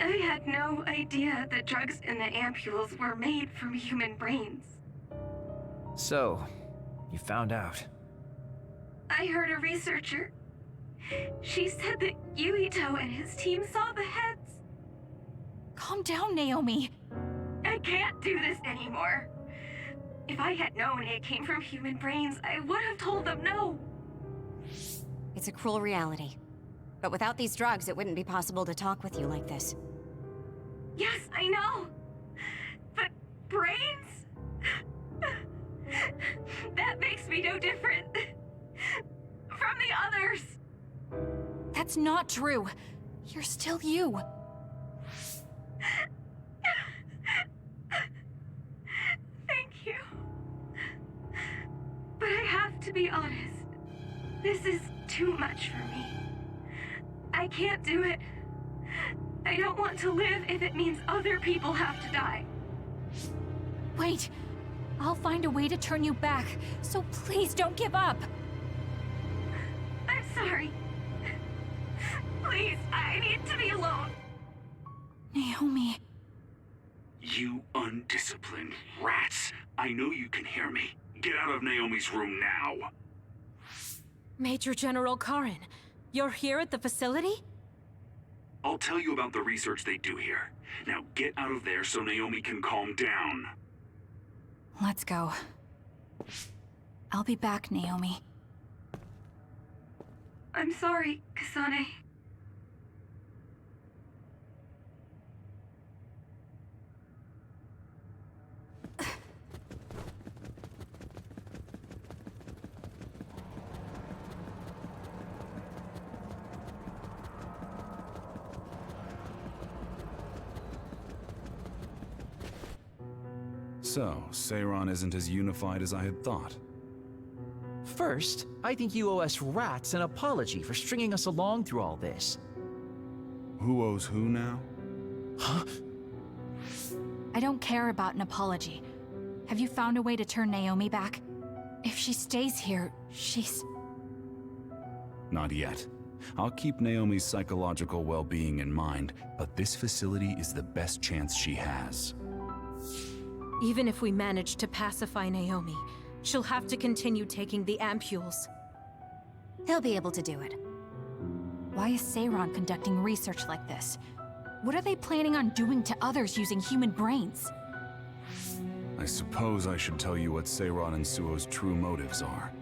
I had no idea the drugs in the ampules were made from human brains. So, you found out. I heard a researcher. She said that Yuito and his team saw the heads. Calm down, Naomi. I can't do this anymore. If I had known it came from human brains, I would have told them no. It's a cruel reality. But without these drugs, it wouldn't be possible to talk with you like this. Yes, I know. But brains? That makes me no different from the others. That's not true. You're still you. Thank you. But I have to be honest. This is too much for me. I can't do it. I don't want to live if it means other people have to die. Wait. I'll find a way to turn you back, so please don't give up. I'm sorry. Please, I need to be alone. Naomi. You undisciplined rats. I know you can hear me. Get out of Naomi's room now. Major General Karin, you're here at the facility? I'll tell you about the research they do here. Now get out of there so Naomi can calm down. Let's go. I'll be back, Naomi. I'm sorry, Kasane. So, Seiron isn't as unified as I had thought. First, I think you owe us rats an apology for stringing us along through all this. Who owes who now? Huh? I don't care about an apology. Have you found a way to turn Naomi back? If she stays here, she's... Not yet. I'll keep Naomi's psychological well-being in mind, but this facility is the best chance she has. Even if we manage to pacify Naomi, she'll have to continue taking the ampules. He'll be able to do it. Why is Seiron conducting research like this? What are they planning on doing to others using human brains? I suppose I should tell you what Seiron and Suo's true motives are.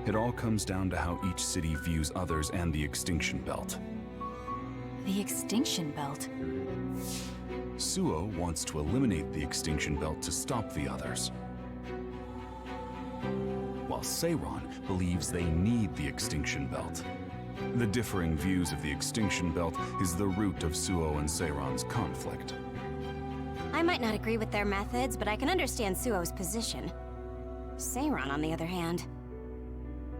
It all comes down to how each city views others and the Extinction Belt. The Extinction Belt? Suo wants to eliminate the Extinction Belt to stop the others, while Seiron believes they need the Extinction Belt. The differing views of the Extinction Belt is the root of Suo and Seiron's conflict. I might not agree with their methods, but I can understand Suo's position. Seiron, on the other hand...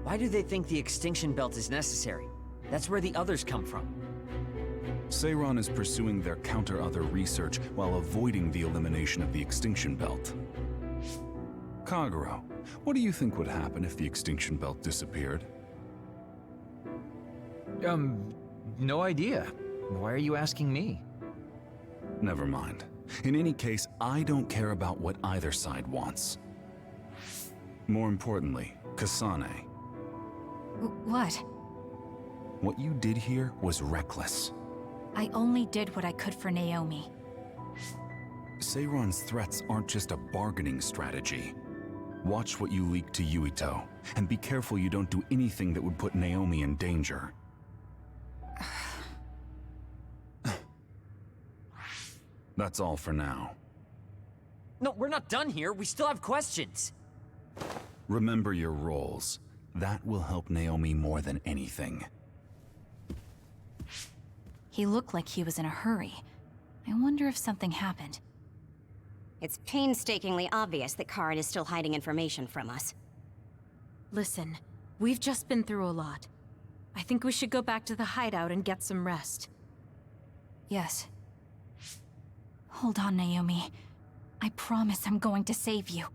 Why do they think the Extinction Belt is necessary? That's where the others come from. Seiron is pursuing their counter-other research while avoiding the elimination of the Extinction Belt. Kagero, what do you think would happen if the Extinction Belt disappeared? No idea. Why are you asking me? Never mind. In any case, I don't care about what either side wants. More importantly, Kasane. What? What you did here was reckless. I only did what I could for Naomi. Seiron's threats aren't just a bargaining strategy. Watch what you leak to Yuito, and be careful you don't do anything that would put Naomi in danger. That's all for now. No, we're not done here. We still have questions. Remember your roles. That will help Naomi more than anything. He looked like he was in a hurry. I wonder if something happened. It's painstakingly obvious that Karin is still hiding information from us. Listen, we've just been through a lot. I think we should go back to the hideout and get some rest. Yes. Hold on, Naomi. I promise I'm going to save you.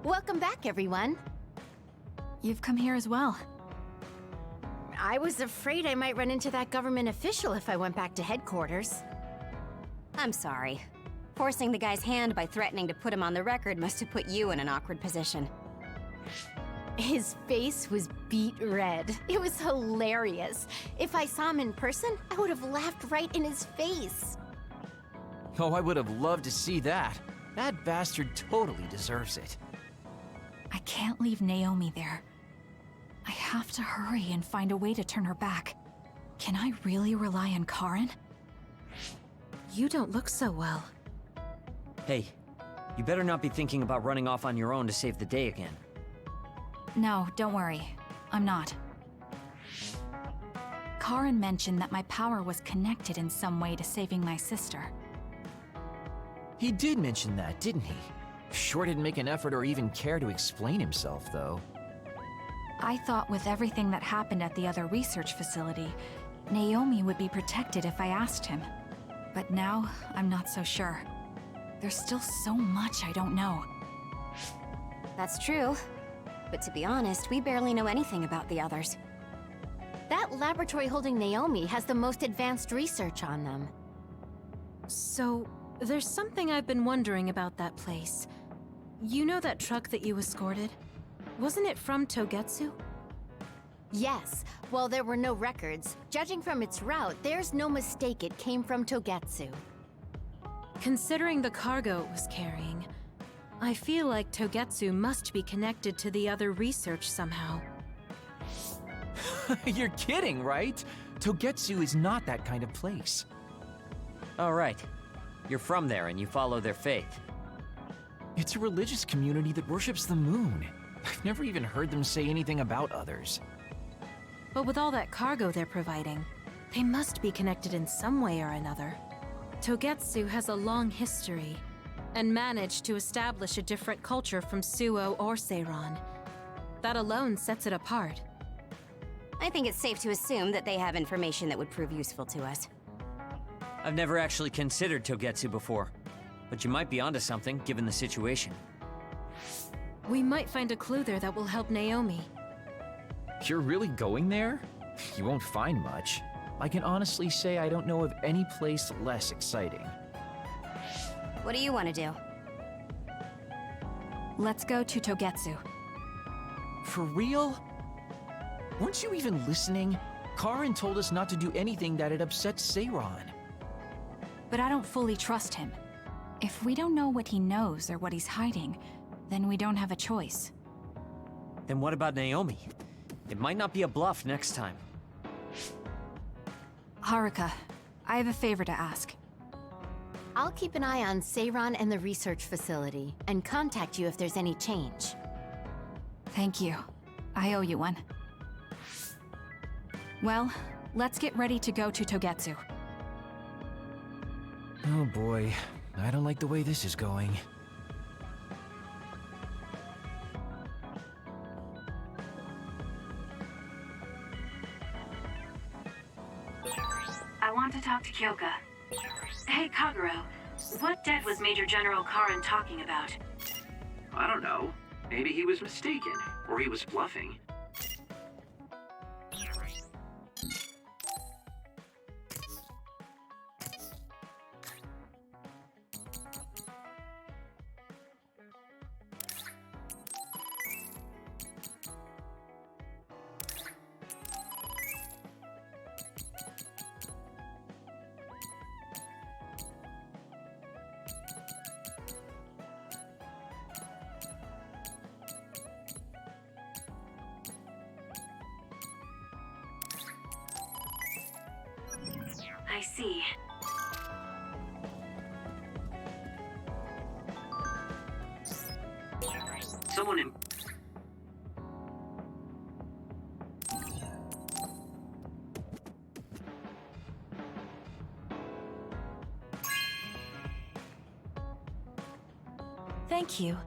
Welcome back, everyone. You've come here as well. I was afraid I might run into that government official if I went back to headquarters. I'm sorry. Forcing the guy's hand by threatening to put him on the record must have put you in an awkward position. His face was beet red. It was hilarious. If I saw him in person, I would have laughed right in his face. Oh, I would have loved to see that. That bastard totally deserves it. I can't leave Naomi there. I have to hurry and find a way to turn her back. Can I really rely on Karen? You don't look so well. Hey, you better not be thinking about running off on your own to save the day again. No, don't worry. I'm not. Karen mentioned that my power was connected in some way to saving my sister. He did mention that, didn't he? Sure didn't make an effort or even care to explain himself, though. I thought with everything that happened at the other research facility, Naomi would be protected if I asked him. But now, I'm not so sure. There's still so much I don't know. That's true. But to be honest, we barely know anything about the others. That laboratory holding Naomi has the most advanced research on them. So, there's something I've been wondering about that place. You know that truck that you escorted? Wasn't it from Togetsu? Yes, while there were no records, judging from its route, there's no mistake it came from Togetsu. Considering the cargo it was carrying, I feel like Togetsu must be connected to the other research somehow. You're kidding, right? Togetsu is not that kind of place. All right. You're from there and you follow their faith. It's a religious community that worships the moon. I've never even heard them say anything about others. But with all that cargo they're providing, they must be connected in some way or another. Togetsu has a long history, and managed to establish a different culture from Suo or Seiran. That alone sets it apart. I think it's safe to assume that they have information that would prove useful to us. I've never actually considered Togetsu before, but you might be onto something given the situation. We might find a clue there that will help Naomi. You're really going there? You won't find much. I can honestly say I don't know of any place less exciting. What do you want to do? Let's go to Togetsu. For real? Weren't you even listening? Karen told us not to do anything that'd upset Seiran. But I don't fully trust him. If we don't know what he knows or what he's hiding, then we don't have a choice. Then what about Naomi? It might not be a bluff next time. Haruka, I have a favor to ask. I'll keep an eye on Seiran and the research facility, and contact you if there's any change. Thank you. I owe you one. Well, let's get ready to go to Togetsu. Oh boy, I don't like the way this is going. I want to talk to Kyoka. Hey, Kagero. What debt was Major General Karen talking about? I don't know. Maybe he was mistaken, or he was bluffing. I see. Someone in... Thank you.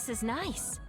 This is nice.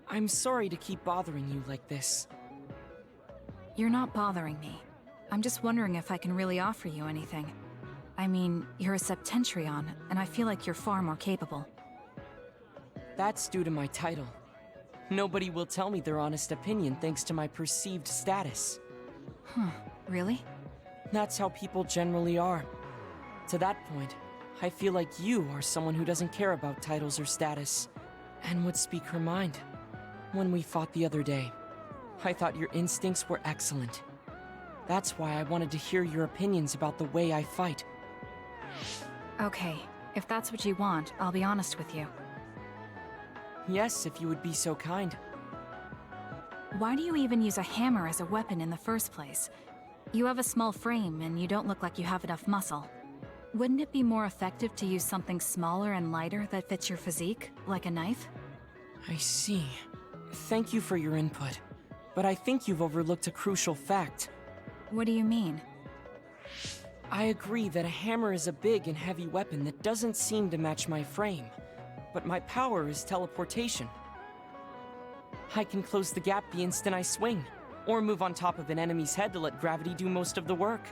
I'm sorry to keep bothering you like this. You're not bothering me. I'm just wondering if I can really offer you anything. I mean, you're a Septentrion, and I feel like you're far more capable. That's due to my title. Nobody will tell me their honest opinion thanks to my perceived status. Huh, really? That's how people generally are. To that point, I feel like you are someone who doesn't care about titles or status, and would speak her mind. When we fought the other day, I thought your instincts were excellent. That's why I wanted to hear your opinions about the way I fight. Okay, if that's what you want, I'll be honest with you. Yes, if you would be so kind. Why do you even use a hammer as a weapon in the first place? You have a small frame, and you don't look like you have enough muscle. Wouldn't it be more effective to use something smaller and lighter that fits your physique, like a knife? I see. Thank you for your input, but I think you've overlooked a crucial fact. What do you mean? I agree that a hammer is a big and heavy weapon that doesn't seem to match my frame, but my power is teleportation. I can close the gap the instant I swing, or move on top of an enemy's head to let gravity do most of the work.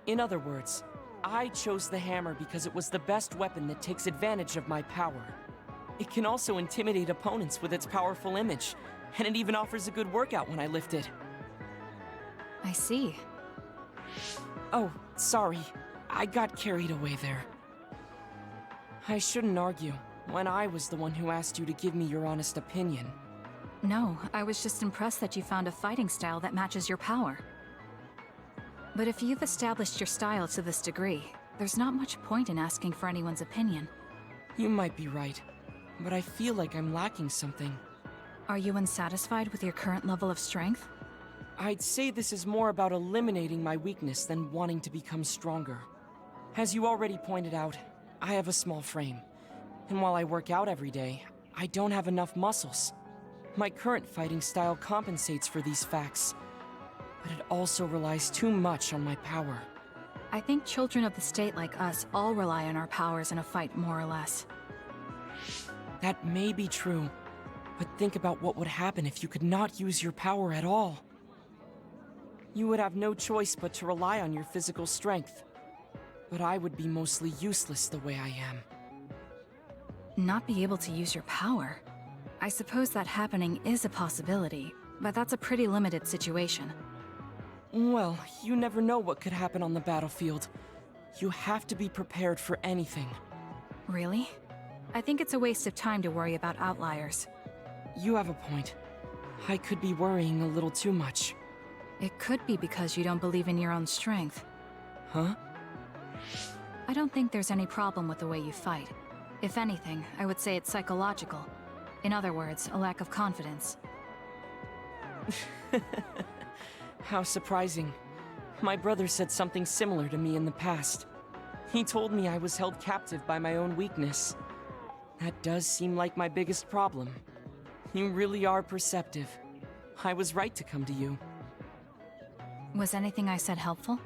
In other words, I chose the hammer because it was the best weapon that takes advantage of my power. It can also intimidate opponents with its powerful image, and it even offers a good workout when I lift it. I see. Oh, sorry. I got carried away there. I shouldn't argue, when I was the one who asked you to give me your honest opinion. No, I was just impressed that you found a fighting style that matches your power. But if you've established your style to this degree, there's not much point in asking for anyone's opinion. You might be right, but I feel like I'm lacking something. Are you unsatisfied with your current level of strength? I'd say this is more about eliminating my weakness than wanting to become stronger. As you already pointed out, I have a small frame, and while I work out every day, I don't have enough muscles. My current fighting style compensates for these facts, but it also relies too much on my power. I think children of the state like us all rely on our powers in a fight, more or less. That may be true, but think about what would happen if you could not use your power at all. You would have no choice but to rely on your physical strength, but I would be mostly useless the way I am. Not be able to use your power? I suppose that happening is a possibility, but that's a pretty limited situation. Well, you never know what could happen on the battlefield. You have to be prepared for anything. Really? I think it's a waste of time to worry about outliers. You have a point. I could be worrying a little too much. It could be because you don't believe in your own strength. Huh? I don't think there's any problem with the way you fight. If anything, I would say it's psychological. In other words, a lack of confidence. How surprising. My brother said something similar to me in the past. He told me I was held captive by my own weakness. That does seem like my biggest problem. You really are perceptive. I was right to come to you. Was anything I said helpful?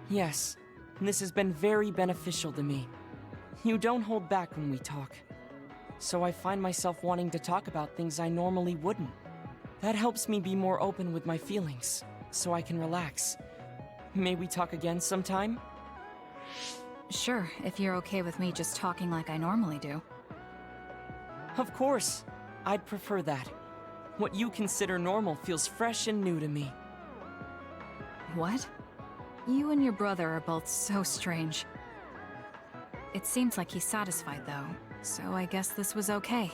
Yes, this has been very beneficial to me. You don't hold back when we talk. So I find myself wanting to talk about things I normally wouldn't. That helps me be more open with my feelings, so I can relax. May we talk again sometime? Sure, if you're okay with me just talking like I normally do. Of course. I'd prefer that. What you consider normal feels fresh and new to me. What? You and your brother are both so strange. It seems like he's satisfied, though, so I guess this was okay.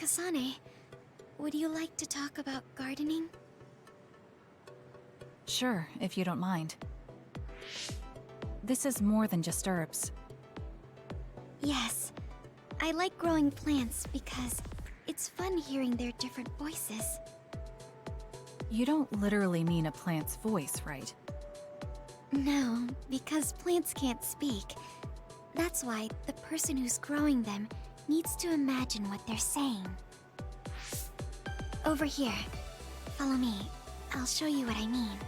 Kasane, would you like to talk about gardening? Sure, if you don't mind. This is more than just herbs. Yes. I like growing plants because it's fun hearing their different voices. You don't literally mean a plant's voice, right? No, because plants can't speak. That's why the person who's growing them needs to imagine what they're saying. Over here. Follow me. I'll show you what I mean.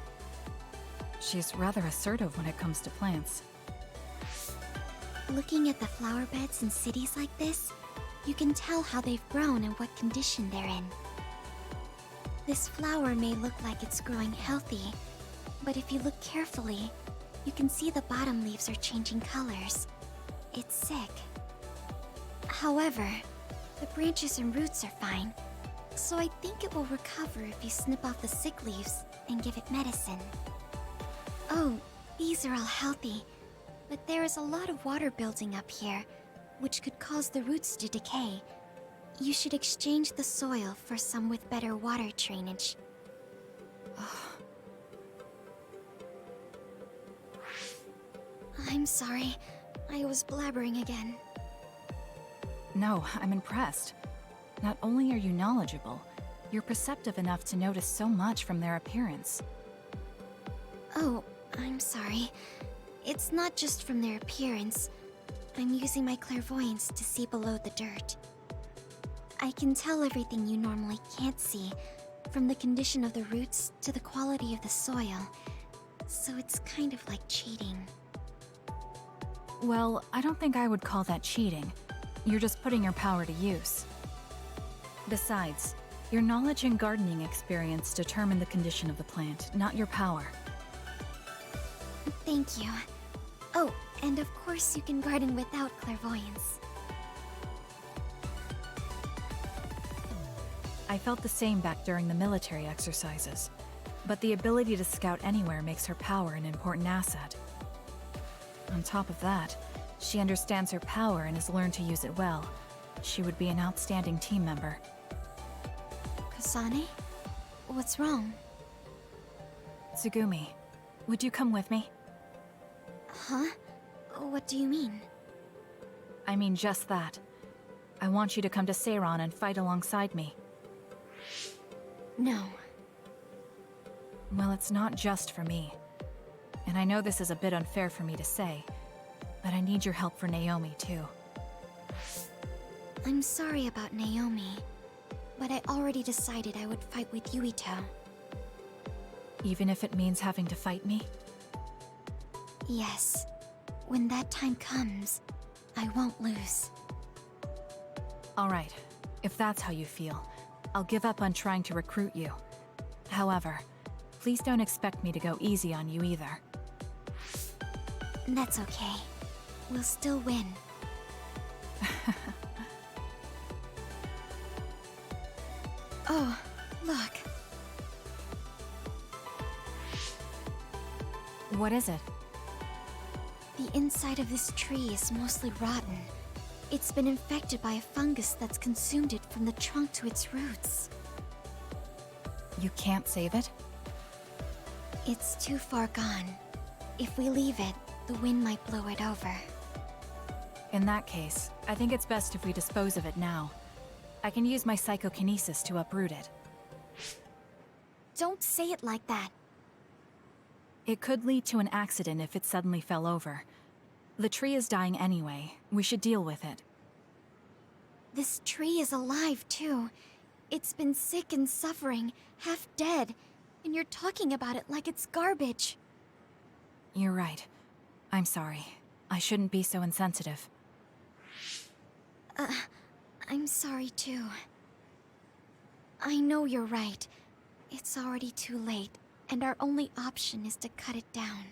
She's rather assertive when it comes to plants. Looking at the flower beds in cities like this, you can tell how they've grown and what condition they're in. This flower may look like it's growing healthy, but if you look carefully, you can see the bottom leaves are changing colors. It's sick. However, the branches and roots are fine, so I think it will recover if you snip off the sick leaves and give it medicine. Oh, these are all healthy, but there is a lot of water building up here, which could cause the roots to decay. You should exchange the soil for some with better water drainage. I'm sorry. I was blabbering again. No, I'm impressed. Not only are you knowledgeable, you're perceptive enough to notice so much from their appearance. Oh, I'm sorry. It's not just from their appearance. I'm using my clairvoyance to see below the dirt. I can tell everything you normally can't see, from the condition of the roots to the quality of the soil. So it's kind of like cheating. Well, I don't think I would call that cheating. You're just putting your power to use. Besides, your knowledge and gardening experience determine the condition of the plant, not your power. Thank you. Oh, and of course you can garden without clairvoyance. I felt the same back during the military exercises, but the ability to scout anywhere makes her power an important asset. On top of that, she understands her power and has learned to use it well. She would be an outstanding team member. Kasane? What's wrong? Tsugumi, would you come with me? Huh? What do you mean? I mean just that. I want you to come to Seiran and fight alongside me. No. Well, it's not just for me. And I know this is a bit unfair for me to say, but I need your help for Naomi, too. I'm sorry about Naomi, but I already decided I would fight with Yuito. Even if it means having to fight me? Yes. When that time comes, I won't lose. Alright, if that's how you feel, I'll give up on trying to recruit you. However, please don't expect me to go easy on you either. That's okay. We'll still win. Oh, look. What is it? The inside of this tree is mostly rotten. It's been infected by a fungus that's consumed it from the trunk to its roots. You can't save it? It's too far gone. If we leave it, the wind might blow it over. In that case, I think it's best if we dispose of it now. I can use my psychokinesis to uproot it. Don't say it like that. It could lead to an accident if it suddenly fell over. The tree is dying anyway. We should deal with it. This tree is alive, too. It's been sick and suffering, half dead, and you're talking about it like it's garbage. You're right. I'm sorry. I shouldn't be so insensitive. I'm sorry, too. I know you're right. It's already too late, and our only option is to cut it down.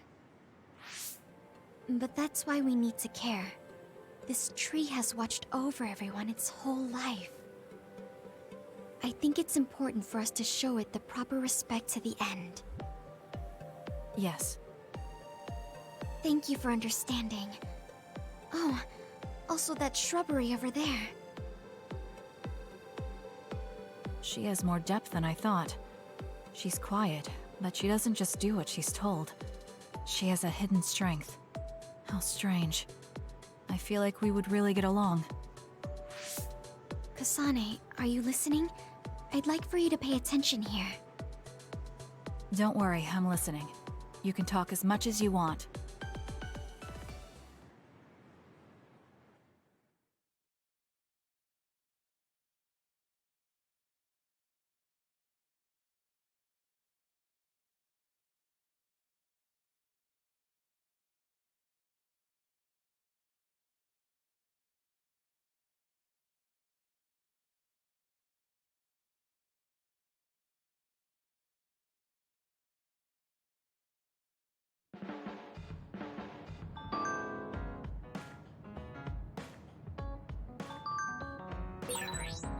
But that's why we need to care. This tree has watched over everyone its whole life. I think it's important for us to show it the proper respect to the end. Yes. Thank you for understanding. Oh, also that shrubbery over there. She has more depth than I thought. She's quiet, but she doesn't just do what she's told. She has a hidden strength. How strange. I feel like we would really get along. Kasane, are you listening? I'd like for you to pay attention here. Don't worry, I'm listening. You can talk as much as you want.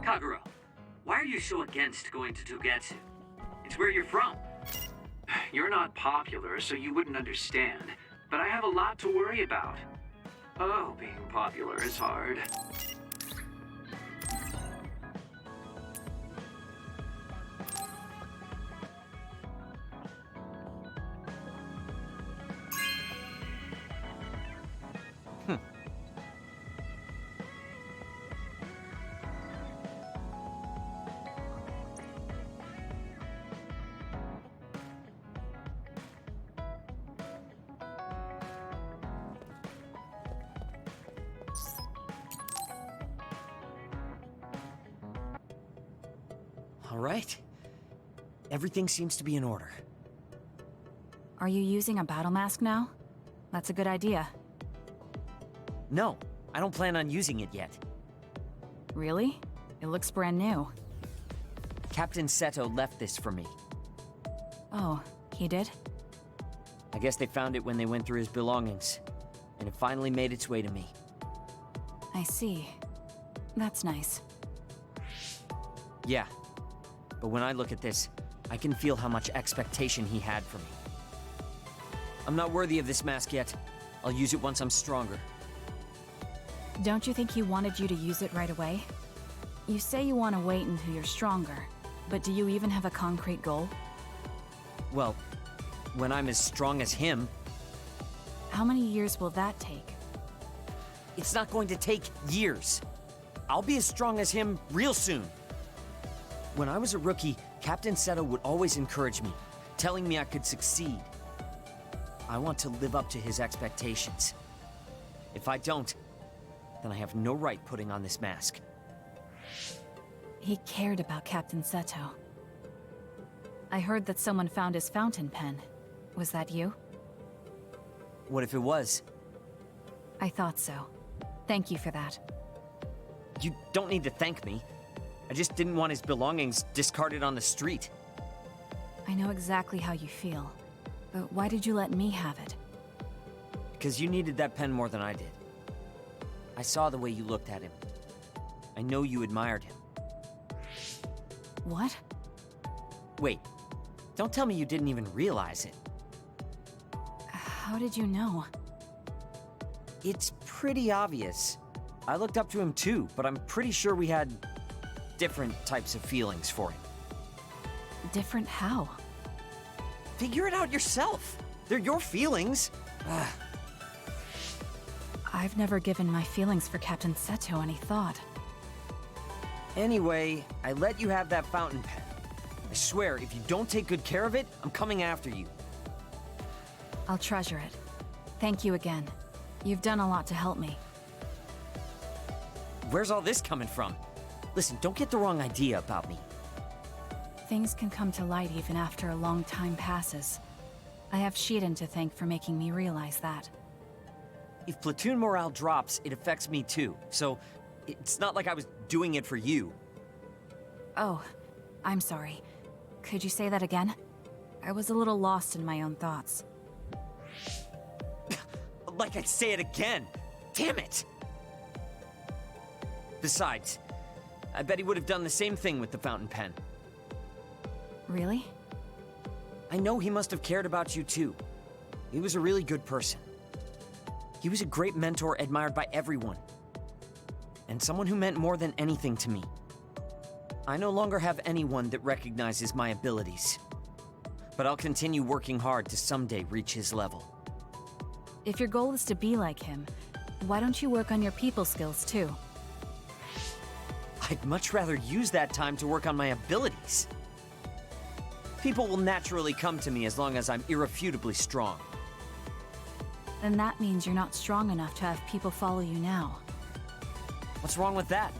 Kagura, why are you so against going to Togetsu? It's where you're from. You're not popular, so you wouldn't understand, but I have a lot to worry about. Oh, being popular is hard. All right. Everything seems to be in order. Are you using a battle mask now? That's a good idea. No, I don't plan on using it yet. Really? It looks brand new. Captain Seto left this for me. Oh, he did? I guess they found it when they went through his belongings, and it finally made its way to me. I see. That's nice. Yeah. But when I look at this, I can feel how much expectation he had for me. I'm not worthy of this mask yet. I'll use it once I'm stronger. Don't you think he wanted you to use it right away? You say you want to wait until you're stronger, but do you even have a concrete goal? Well, when I'm as strong as him... How many years will that take? It's not going to take years. I'll be as strong as him real soon. When I was a rookie, Captain Seto would always encourage me, telling me I could succeed. I want to live up to his expectations. If I don't, then I have no right putting on this mask. He cared about Captain Seto. I heard that someone found his fountain pen. Was that you? What if it was? I thought so. Thank you for that. You don't need to thank me. I just didn't want his belongings discarded on the street. I know exactly how you feel. But why did you let me have it? Because you needed that pen more than I did. I saw the way you looked at him. I know you admired him. What? Wait. Don't tell me you didn't even realize it. How did you know? It's pretty obvious. I looked up to him too, but I'm pretty sure we had different types of feelings for him. Different how? Figure it out yourself. They're your feelings. I've never given my feelings for Captain Seto any thought. Anyway, I let you have that fountain pen. I swear, if you don't take good care of it, I'm coming after you. I'll treasure it. Thank you again. You've done a lot to help me. Where's all this coming from? Listen, don't get the wrong idea about me. Things can come to light even after a long time passes. I have Shiden to thank for making me realize that. If platoon morale drops, it affects me too, so it's not like I was doing it for you. Oh, I'm sorry. Could you say that again? I was a little lost in my own thoughts. Like I'd say it again! Damn it! Besides, I bet he would have done the same thing with the fountain pen. Really? I know he must have cared about you too. He was a really good person. He was a great mentor admired by everyone. And someone who meant more than anything to me. I no longer have anyone that recognizes my abilities. But I'll continue working hard to someday reach his level. If your goal is to be like him, why don't you work on your people skills too? I'd much rather use that time to work on my abilities. People will naturally come to me as long as I'm irrefutably strong. Then that means you're not strong enough to have people follow you now. What's wrong with that?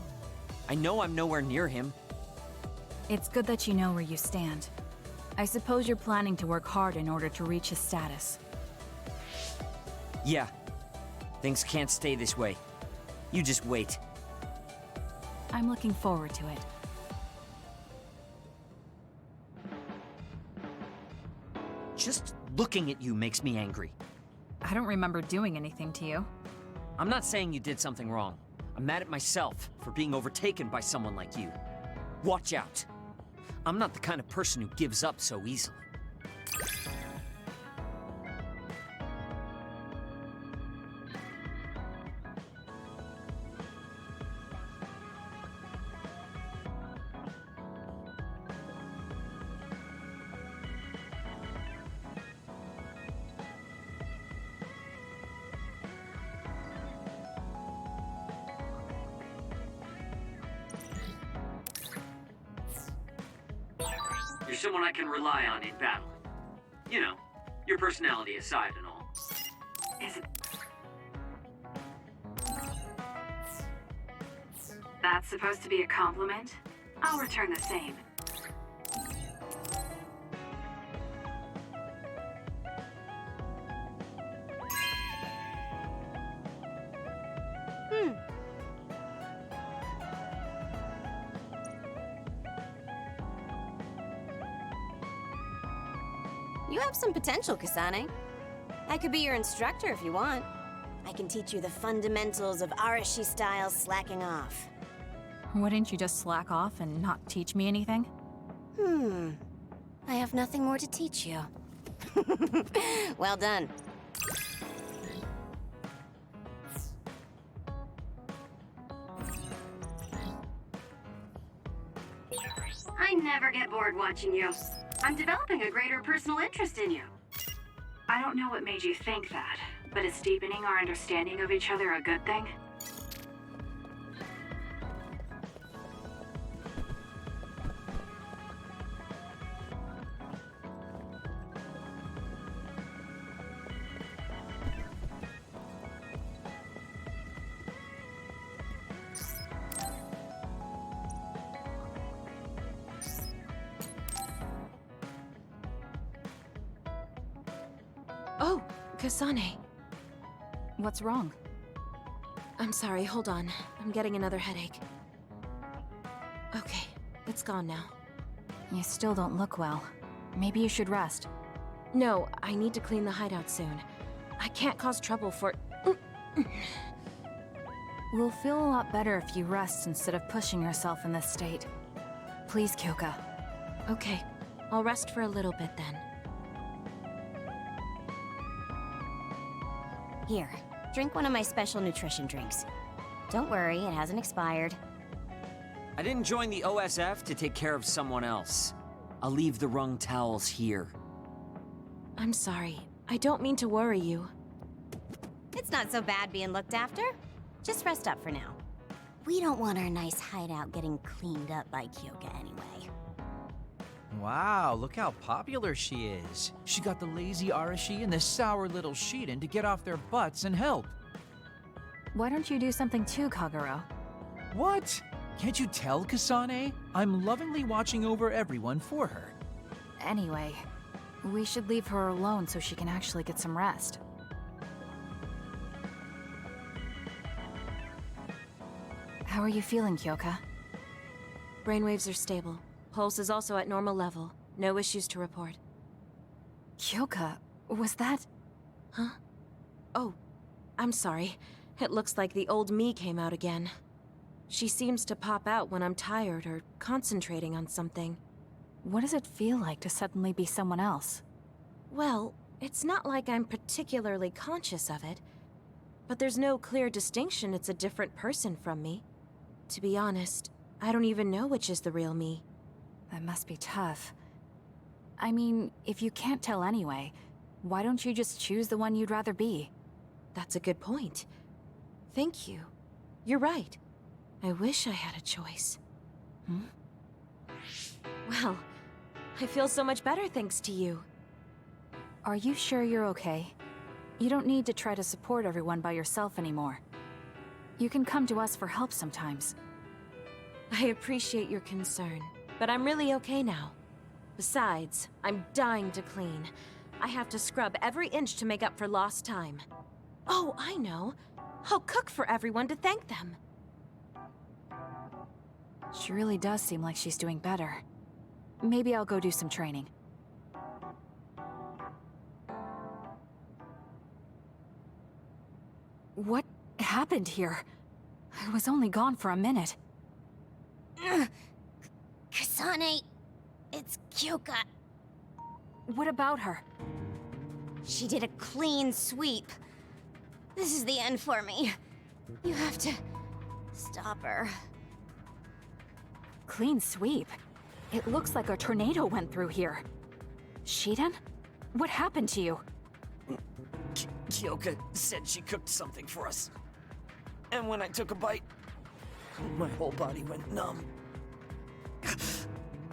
I know I'm nowhere near him. It's good that you know where you stand. I suppose you're planning to work hard in order to reach his status. Yeah. Things can't stay this way. You just wait. I'm looking forward to it. Just looking at you makes me angry. I don't remember doing anything to you. I'm not saying you did something wrong. I'm mad at myself for being overtaken by someone like you. Watch out. I'm not the kind of person who gives up so easily. You're someone I can rely on in battle. You know, your personality aside and all. Is it... That's supposed to be a compliment? I'll return the same. You have some potential, Kasane. I could be your instructor if you want. I can teach you the fundamentals of Arashi style slacking off. Wouldn't you just slack off and not teach me anything? I have nothing more to teach you. Well done. I never get bored watching you. I'm developing a greater personal interest in you. I don't know what made you think that, but is deepening our understanding of each other a good thing? Oh, Kasane. What's wrong? I'm sorry, hold on. I'm getting another headache. Okay, it's gone now. You still don't look well. Maybe you should rest. No, I need to clean the hideout soon. I can't cause trouble for... We'll feel a lot better if you rest instead of pushing yourself in this state. Please, Kyoka. Okay, I'll rest for a little bit then. Here, drink one of my special nutrition drinks. Don't worry, it hasn't expired. I didn't join the OSF to take care of someone else. I'll leave the wrung towels here. I'm sorry. I don't mean to worry you. It's not so bad being looked after. Just rest up for now. We don't want our nice hideout getting cleaned up by Kyoka anyway. Wow, look how popular she is. She got the lazy Arashi and the sour little Shiden to get off their butts and help. Why don't you do something too, Kagero? What? Can't you tell, Kasane? I'm lovingly watching over everyone for her. Anyway, we should leave her alone so she can actually get some rest. How are you feeling, Kyoka? Brainwaves are stable. Pulse is also at normal level. No issues to report. Kyoka, was that... Huh? Oh, I'm sorry. It looks like the old me came out again. She seems to pop out when I'm tired or concentrating on something. What does it feel like to suddenly be someone else? Well, it's not like I'm particularly conscious of it, but there's no clear distinction it's a different person from me. To be honest, I don't even know which is the real me. That must be tough. I mean, if you can't tell anyway, why don't you just choose the one you'd rather be? That's a good point. Thank you. You're right. I wish I had a choice. Well, I feel so much better thanks to you. Are you sure you're okay? You don't need to try to support everyone by yourself anymore. You can come to us for help sometimes. I appreciate your concern, but I'm really okay now. Besides, I'm dying to clean. I have to scrub every inch to make up for lost time. Oh, I know. I'll cook for everyone to thank them. She really does seem like she's doing better. Maybe I'll go do some training. What happened here? I was only gone for a minute. Kasane, it's Kyoka. What about her? She did a clean sweep. This is the end for me. You have to stop her. Clean sweep? It looks like a tornado went through here. Shiden? What happened to you? Kyoka said she cooked something for us. And when I took a bite, my whole body went numb.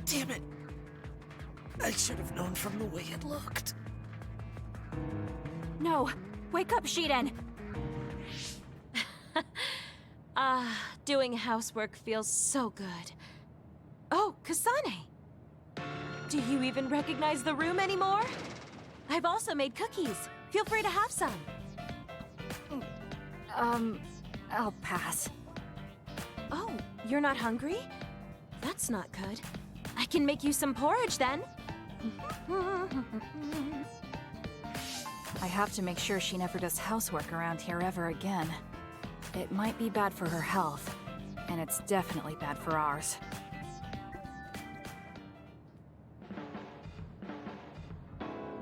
Damn it! I should have known from the way it looked. No! Wake up, Shiden! Doing housework feels so good. Oh, Kasane! Do you even recognize the room anymore? I've also made cookies. Feel free to have some. I'll pass. Oh, you're not hungry? That's not good. I can make you some porridge then. I have to make sure she never does housework around here ever again. It might be bad for her health, and it's definitely bad for ours.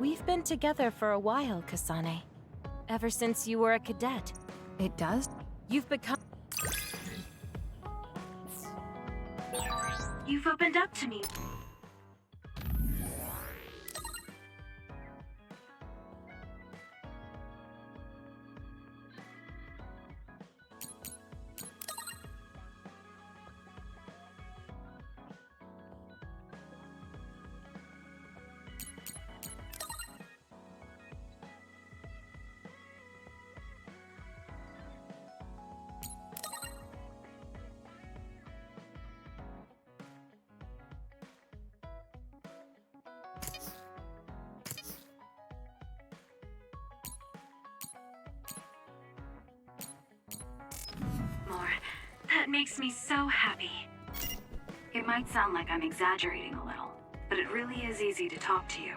We've been together for a while, Kasane. Ever since you were a cadet. It does? You've become... You've opened up to me. That makes me so happy. It might sound like I'm exaggerating a little, but it really is easy to talk to you.